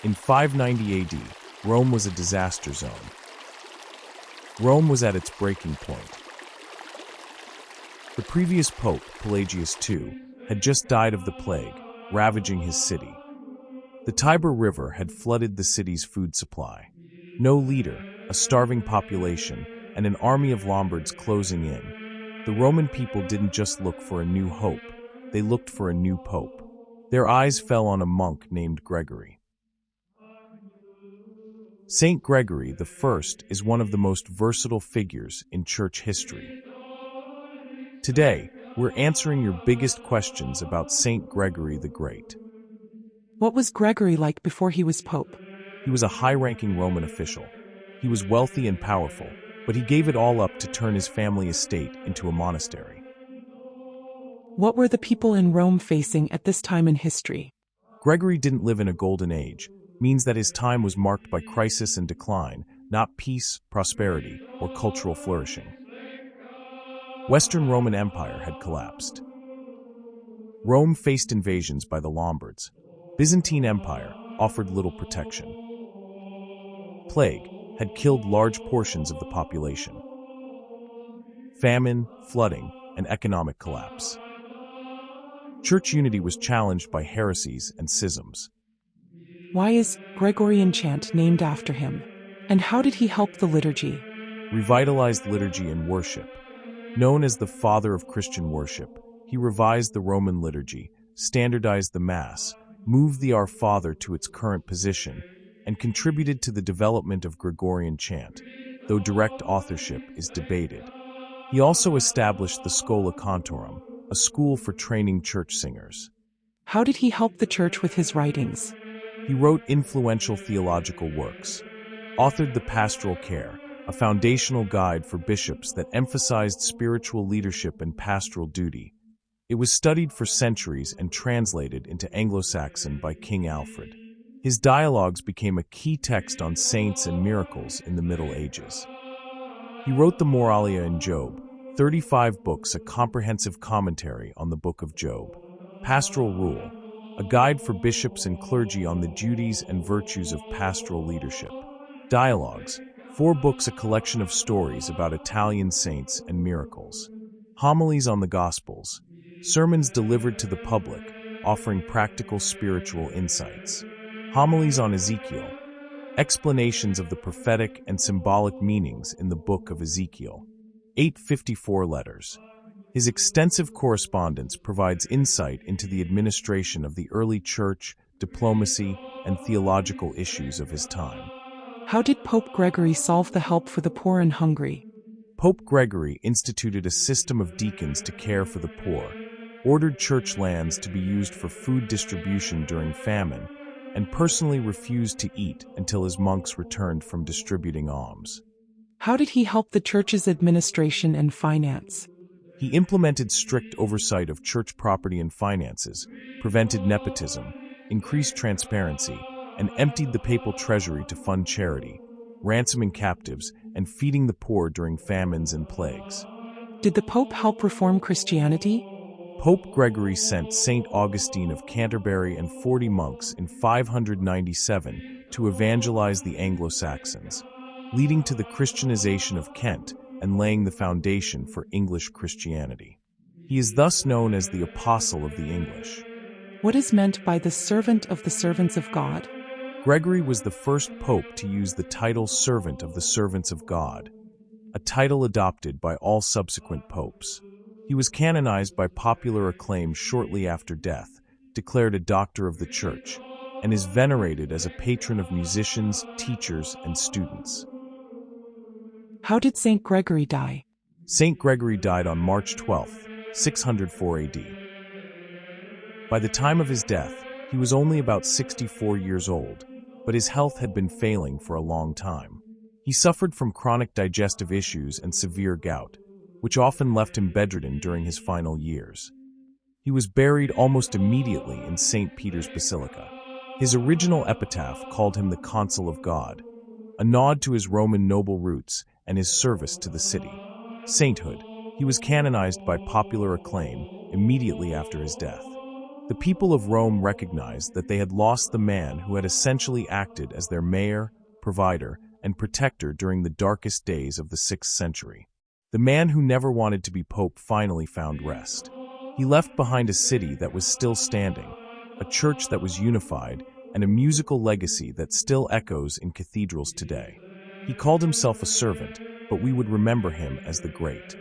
In 590 AD, Rome was a disaster zone. Rome was at its breaking point. The previous pope, Pelagius II, had just died of the plague, ravaging his city. The Tiber River had flooded the city's food supply. No leader, a starving population, and an army of Lombards closing in. The Roman people didn't just look for a new hope, they looked for a new pope. Their eyes fell on a monk named Gregory. Saint Gregory the First is one of the most versatile figures in church history. Today, we're answering your biggest questions about Saint Gregory the Great. What was Gregory like before he was pope? He was a high-ranking Roman official. He was wealthy and powerful, but he gave it all up to turn his family estate into a monastery. What were the people in Rome facing at this time in history? Gregory didn't live in a golden age, means that his time was marked by crisis and decline, not peace, prosperity, or cultural flourishing. Western Roman Empire had collapsed. Rome faced invasions by the Lombards. Byzantine Empire offered little protection. Plague had killed large portions of the population. Famine, flooding, and economic collapse. Church unity was challenged by heresies and schisms. Why is Gregorian chant named after him? And how did he help the liturgy? Revitalized liturgy and worship. Known as the father of Christian worship, he revised the Roman liturgy, standardized the Mass, moved the Our Father to its current position, and contributed to the development of Gregorian chant, though direct authorship is debated. He also established the Schola Cantorum, a school for training church singers. How did he help the church with his writings? He wrote influential theological works, authored the Pastoral Care, a foundational guide for bishops that emphasized spiritual leadership and pastoral duty. It was studied for centuries and translated into Anglo-Saxon by King Alfred. His dialogues became a key text on saints and miracles in the Middle Ages. He wrote the Moralia in Job, 35 books, a comprehensive commentary on the Book of Job. Pastoral Rule, a guide for bishops and clergy on the duties and virtues of pastoral leadership. Dialogues, 4 books, a collection of stories about Italian saints and miracles. Homilies on the Gospels, sermons delivered to the public, offering practical spiritual insights. Homilies on Ezekiel, explanations of the prophetic and symbolic meanings in the book of Ezekiel. 854 letters. His extensive correspondence provides insight into the administration of the early church, diplomacy, and theological issues of his time. How did Pope Gregory solve the help for the poor and hungry? Pope Gregory instituted a system of deacons to care for the poor, ordered church lands to be used for food distribution during famine, and personally refused to eat until his monks returned from distributing alms. How did he help the church's administration and finance? He implemented strict oversight of church property and finances, prevented nepotism, increased transparency, and emptied the papal treasury to fund charity, ransoming captives, and feeding the poor during famines and plagues. Did the Pope help reform Christianity? Pope Gregory sent Saint Augustine of Canterbury and 40 monks in 597 to evangelize the Anglo-Saxons, leading to the Christianization of Kent and laying the foundation for English Christianity. He is thus known as the Apostle of the English. What is meant by the servant of the servants of God? Gregory was the first pope to use the title Servant of the Servants of God, a title adopted by all subsequent popes. He was canonized by popular acclaim shortly after death, declared a doctor of the Church, and is venerated as a patron of musicians, teachers, and students. How did Saint Gregory die? Saint Gregory died on March 12, 604 AD. By the time of his death, he was only about 64 years old, but his health had been failing for a long time. He suffered from chronic digestive issues and severe gout, which often left him bedridden during his final years. He was buried almost immediately in St. Peter's Basilica. His original epitaph called him the Consul of God, a nod to his Roman noble roots and his service to the city. Sainthood, he was canonized by popular acclaim immediately after his death. The people of Rome recognized that they had lost the man who had essentially acted as their mayor, provider, and protector during the darkest days of the 6th century. The man who never wanted to be pope finally found rest. He left behind a city that was still standing, a church that was unified, and a musical legacy that still echoes in cathedrals today. He called himself a servant, but we would remember him as the Great.